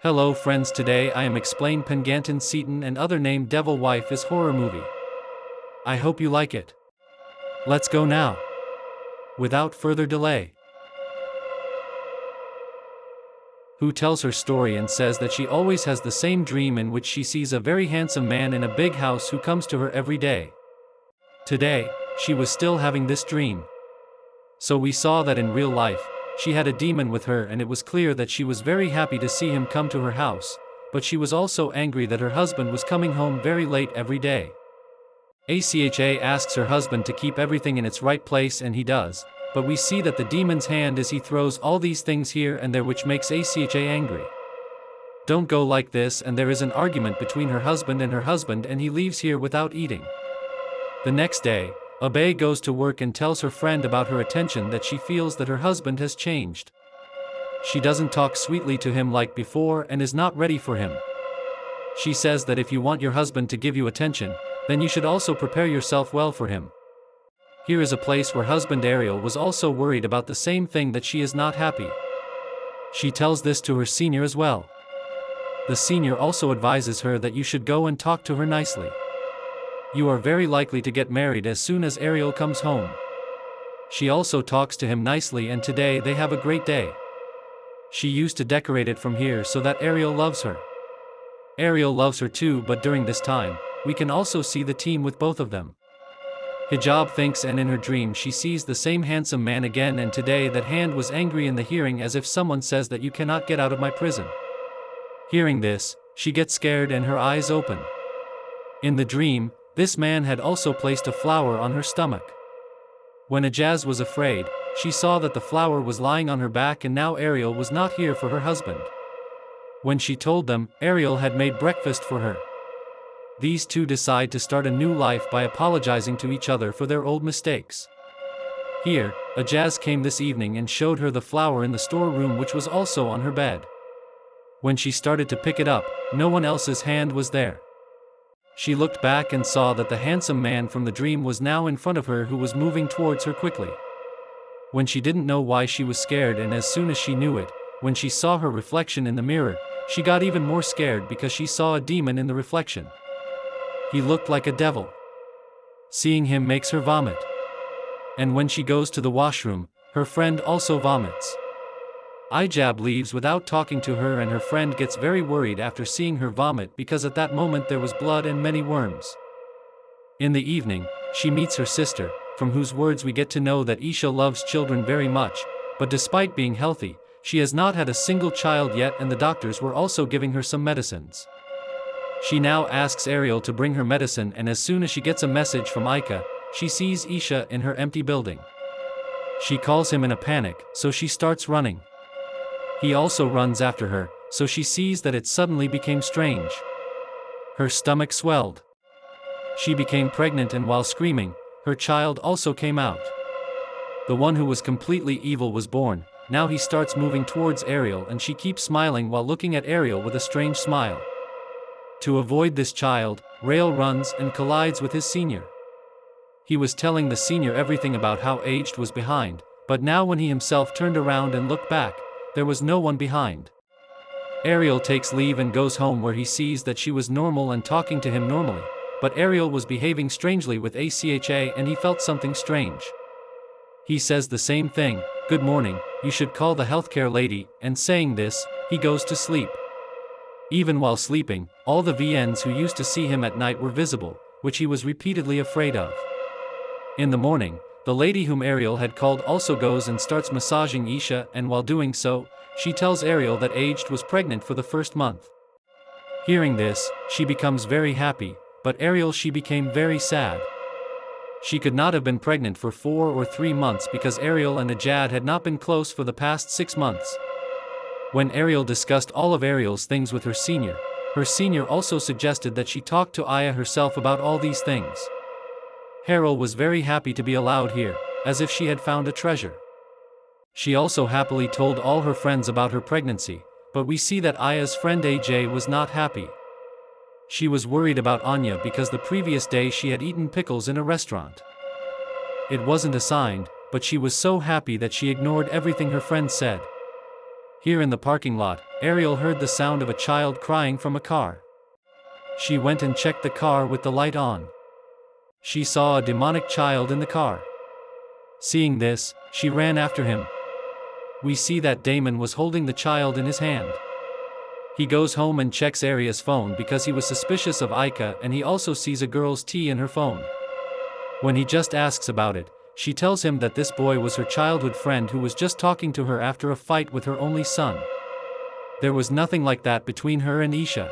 Hello friends, today I am explain Pengantin Setan and Other Name Devil Wife is horror movie. I hope you like it. Let's go now. Without further delay. Who tells her story and says that she always has the same dream in which she sees a very handsome man in a big house who comes to her every day. Today, she was still having this dream. So we saw that in real life, she had a demon with her, and it was clear that she was very happy to see him come to her house, but she was also angry that her husband was coming home very late every day. ACHA asks her husband to keep everything in its right place, and he does, but we see that the demon's hand is he throws all these things here and there, which makes ACHA angry. Don't go like this, and there is an argument between her husband, and he leaves here without eating. The next day, Abe goes to work and tells her friend about her attention, that she feels that her husband has changed. She doesn't talk sweetly to him like before and is not ready for him. She says that if you want your husband to give you attention, then you should also prepare yourself well for him. Here is a place where husband Ariel was also worried about the same thing, that she is not happy. She tells this to her senior as well. The senior also advises her that you should go and talk to her nicely. You are very likely to get married as soon as Ariel comes home. She also talks to him nicely, and today they have a great day. She used to decorate it from here so that Ariel loves her. Ariel loves her too, but during this time, we can also see the team with both of them. Hijab thinks, and in her dream she sees the same handsome man again, and today that hand was angry in the hearing, as if someone says that you cannot get out of my prison. Hearing this, she gets scared and her eyes open. In the dream, this man had also placed a flower on her stomach. When Ajaz was afraid, she saw that the flower was lying on her back, and now Ariel was not here for her husband. When she told them, Ariel had made breakfast for her. These two decide to start a new life by apologizing to each other for their old mistakes. Here, Ajaz came this evening and showed her the flower in the storeroom, which was also on her bed. When she started to pick it up, no one else's hand was there. She looked back and saw that the handsome man from the dream was now in front of her, who was moving towards her quickly. When she didn't know why she was scared, and as soon as she knew it, when she saw her reflection in the mirror, she got even more scared because she saw a demon in the reflection. He looked like a devil. Seeing him makes her vomit. And when she goes to the washroom, her friend also vomits. Ijab leaves without talking to her, and her friend gets very worried after seeing her vomit, because at that moment there was blood and many worms. In the evening, she meets her sister, from whose words we get to know that Isha loves children very much, but despite being healthy, she has not had a single child yet, and the doctors were also giving her some medicines. She now asks Ariel to bring her medicine, and as soon as she gets a message from Ika, she sees Isha in her empty building. She calls him in a panic, so she starts running. He also runs after her, so she sees that it suddenly became strange. Her stomach swelled. She became pregnant, and while screaming, her child also came out. The one who was completely evil was born. Now he starts moving towards Ariel, and she keeps smiling while looking at Ariel with a strange smile. To avoid this child, Rael runs and collides with his senior. He was telling the senior everything about how Aged was behind, but now when he himself turned around and looked back, there was no one behind. Ariel takes leave and goes home, where he sees that she was normal and talking to him normally, but Ariel was behaving strangely with ACHA, and he felt something strange. He says the same thing, "Good morning, you should call the healthcare lady," and saying this, he goes to sleep. Even while sleeping, all the VNs who used to see him at night were visible, which he was repeatedly afraid of. In the morning, the lady whom Ariel had called also goes and starts massaging Isha, and while doing so, she tells Ariel that Aged was pregnant for the first month. Hearing this, she becomes very happy, but Ariel, she became very sad. She could not have been pregnant for 4 or 3 months, because Ariel and Ajad had not been close for the past 6 months. When Ariel discussed all of Ariel's things with her senior also suggested that she talk to Aya herself about all these things. Harold was very happy to be allowed here, as if she had found a treasure. She also happily told all her friends about her pregnancy, but we see that Aya's friend AJ was not happy. She was worried about Anya because the previous day she had eaten pickles in a restaurant. It wasn't assigned, but she was so happy that she ignored everything her friend said. Here in the parking lot, Ariel heard the sound of a child crying from a car. She went and checked the car with the light on. She saw a demonic child in the car. Seeing this, she ran after him. We see that Damon was holding the child in his hand. He goes home and checks Aria's phone because he was suspicious of Ika, and he also sees a girl's tea in her phone. When he just asks about it, she tells him that this boy was her childhood friend who was just talking to her after a fight with her only son. There was nothing like that between her and Isha.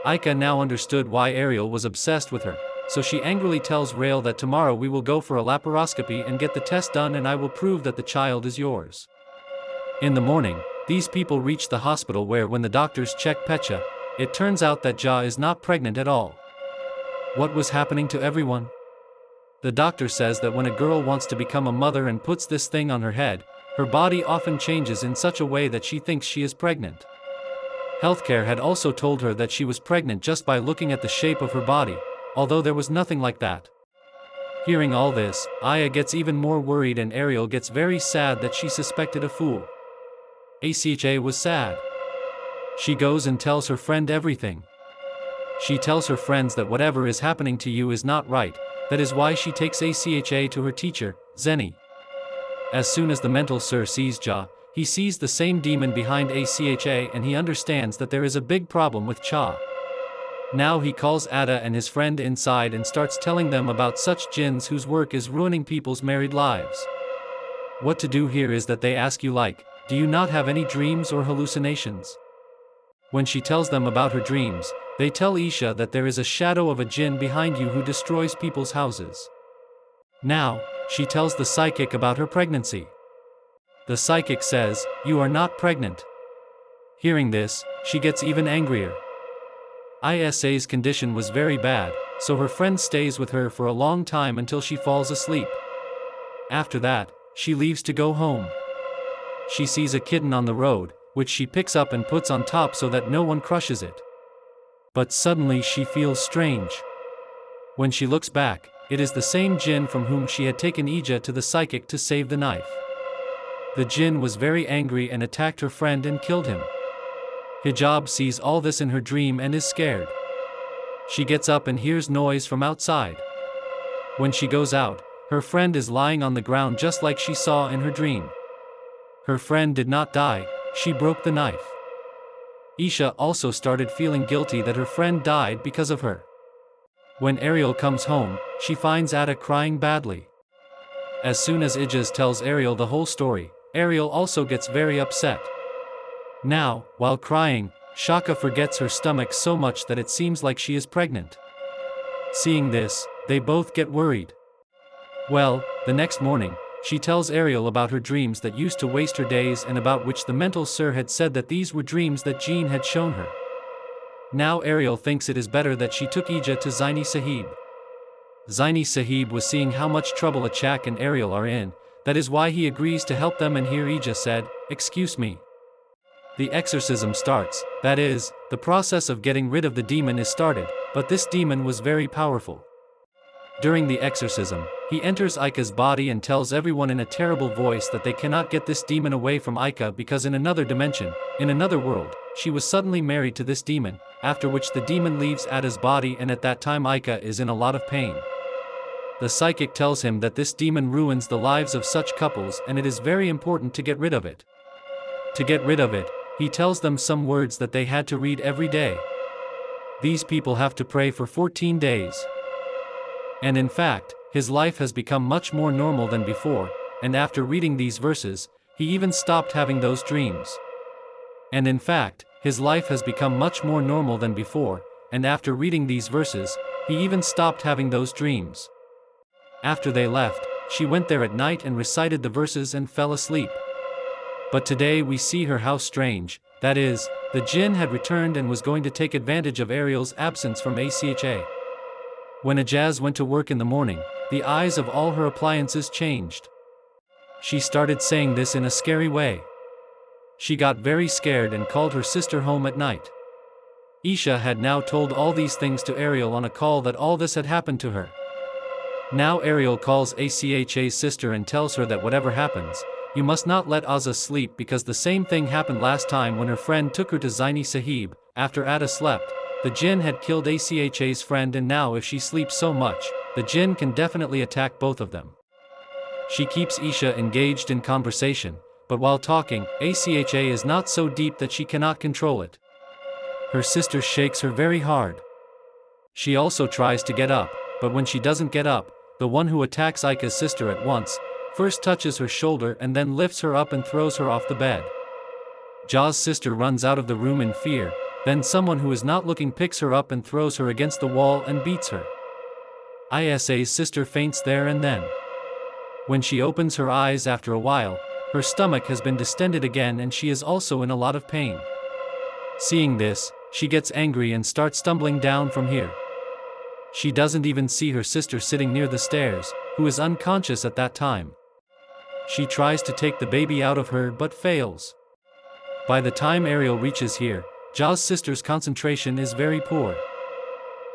Ika now understood why Ariel was obsessed with her, so she angrily tells Rael that tomorrow we will go for a laparoscopy and get the test done, and I will prove that the child is yours. In the morning, these people reach the hospital where, when the doctors check Pecha, it turns out that Ja is not pregnant at all. What was happening to everyone? The doctor says that when a girl wants to become a mother and puts this thing on her head, her body often changes in such a way that she thinks she is pregnant. Healthcare had also told her that she was pregnant just by looking at the shape of her body, although there was nothing like that. Hearing all this, Aya gets even more worried and Ariel gets very sad that she suspected a fool. Acha was sad. She goes and tells her friend everything. She tells her friends that whatever is happening to you is not right. That is why she takes Acha to her teacher, Zeni. As soon as the mental sir sees Ja, he sees the same demon behind Acha and he understands that there is a big problem with Cha. Now he calls Ada and his friend inside and starts telling them about such jinns whose work is ruining people's married lives. What to do here is that they ask you like, do you not have any dreams or hallucinations? When she tells them about her dreams, they tell Isha that there is a shadow of a jinn behind you who destroys people's houses. Now, she tells the psychic about her pregnancy. The psychic says, "You are not pregnant." Hearing this, she gets even angrier. Isa's condition was very bad, so her friend stays with her for a long time until she falls asleep. After that, she leaves to go home. She sees a kitten on the road, which she picks up and puts on top so that no one crushes it. But suddenly she feels strange. When she looks back, it is the same jinn from whom she had taken Ija to the psychic to save the knife. The jinn was very angry and attacked her friend and killed him. Hijab sees all this in her dream and is scared. She gets up and hears noise from outside. When she goes out, her friend is lying on the ground just like she saw in her dream. Her friend did not die, she broke the knife. Isha also started feeling guilty that her friend died because of her. When Ariel comes home, she finds Ada crying badly. As soon as Ijaz tells Ariel the whole story, Ariel also gets very upset. Now, while crying, Shaka forgets her stomach so much that it seems like she is pregnant. Seeing this, they both get worried. Well, the next morning, she tells Ariel about her dreams that used to waste her days and about which the mental sir had said that these were dreams that Jean had shown her. Now Ariel thinks it is better that she took Ija to Zaini Sahib. Zaini Sahib was seeing how much trouble Achak and Ariel are in, that is why he agrees to help them, and here Ija said, "Excuse me." The exorcism starts, that is, the process of getting rid of the demon is started, but this demon was very powerful. During the exorcism, he enters Ika's body and tells everyone in a terrible voice that they cannot get this demon away from Ika because in another dimension, in another world, she was suddenly married to this demon, after which the demon leaves Ada's body, and at that time Ika is in a lot of pain. The psychic tells him that this demon ruins the lives of such couples and it is very important to get rid of it. To get rid of it, he tells them some words that they had to read every day. These people have to pray for 14 days. And in fact, his life has become much more normal than before, and after reading these verses, he even stopped having those dreams. And in fact, his life has become much more normal than before, and after reading these verses, he even stopped having those dreams. After they left, she went there at night and recited the verses and fell asleep. But today we see her how strange, that is, the jinn had returned and was going to take advantage of Ariel's absence from Acha. When Ajaz went to work in the morning, the eyes of all her appliances changed. She started saying this in a scary way. She got very scared and called her sister home at night. Isha had now told all these things to Ariel on a call that all this had happened to her. Now Ariel calls Acha's sister and tells her that whatever happens, you must not let Azza sleep because the same thing happened last time when her friend took her to Zaini Sahib. After Ada slept, the jinn had killed Acha's friend, and now if she sleeps so much, the jinn can definitely attack both of them. She keeps Isha engaged in conversation, but while talking, Acha is not so deep that she cannot control it. Her sister shakes her very hard. She also tries to get up, but when she doesn't get up, the one who attacks Ika's sister at once, first touches her shoulder and then lifts her up and throws her off the bed. Ja's sister runs out of the room in fear, then someone who is not looking picks her up and throws her against the wall and beats her. Isa's sister faints there and then. When she opens her eyes after a while, her stomach has been distended again and she is also in a lot of pain. Seeing this, she gets angry and starts stumbling down from here. She doesn't even see her sister sitting near the stairs, who is unconscious at that time. She tries to take the baby out of her but fails. By the time Ariel reaches here, Ja's sister's concentration is very poor.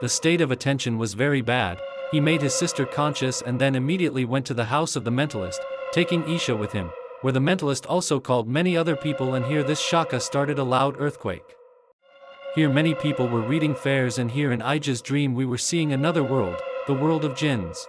The state of attention was very bad. He made his sister conscious and then immediately went to the house of the mentalist, taking Isha with him, where the mentalist also called many other people, and here this shaka started a loud earthquake. Here many people were reading fairs, and here in Ija's dream we were seeing another world, the world of jinns.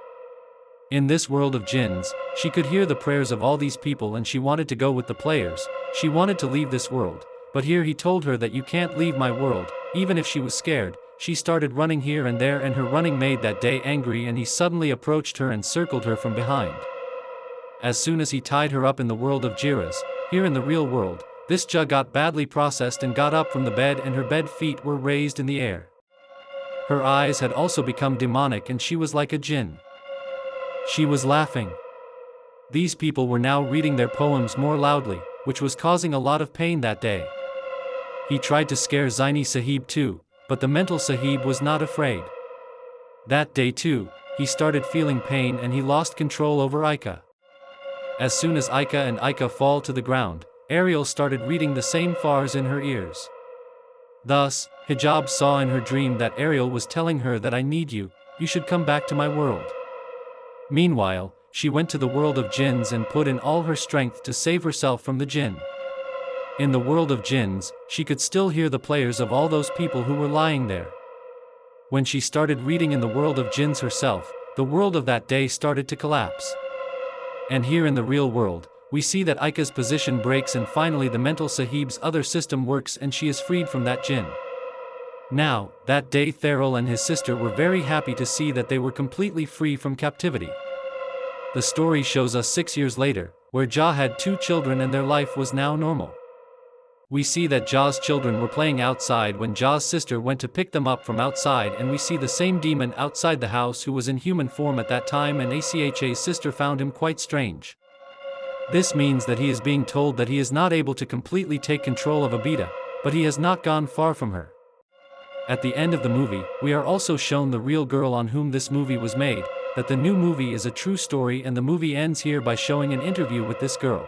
In this world of jinns, she could hear the prayers of all these people and she wanted to go with the players. She wanted to leave this world, but here he told her that you can't leave my world. Even if she was scared, she started running here and there, and her running made that day angry, and he suddenly approached her and circled her from behind. As soon as he tied her up in the world of Jiras, here in the real world, this Ja got badly processed and got up from the bed, and her bed feet were raised in the air. Her eyes had also become demonic and she was like a jinn. She was laughing. These people were now reading their poems more loudly, which was causing a lot of pain that day. He tried to scare Zaini Sahib too, but the mental Sahib was not afraid. That day too, he started feeling pain and he lost control over Ika. As soon as Ika fall to the ground, Ariel started reading the same fars in her ears. Thus, Hijab saw in her dream that Ariel was telling her that I need you, you should come back to my world. Meanwhile, she went to the world of jinns and put in all her strength to save herself from the jinn. In the world of jinns, she could still hear the prayers of all those people who were lying there. When she started reading in the world of jinns herself, the world of that day started to collapse. And here in the real world, we see that Ika's position breaks and finally the mental Sahib's other system works and she is freed from that jinn. Now, that day Theril and his sister were very happy to see that they were completely free from captivity. The story shows us 6 years later, where Ja had 2 children and their life was now normal. We see that Ja's children were playing outside when Ja's sister went to pick them up from outside, and we see the same demon outside the house who was in human form at that time, and Acha's sister found him quite strange. This means that he is being told that he is not able to completely take control of Abida, but he has not gone far from her. At the end of the movie, we are also shown the real girl on whom this movie was made, that the new movie is a true story, and the movie ends here by showing an interview with this girl.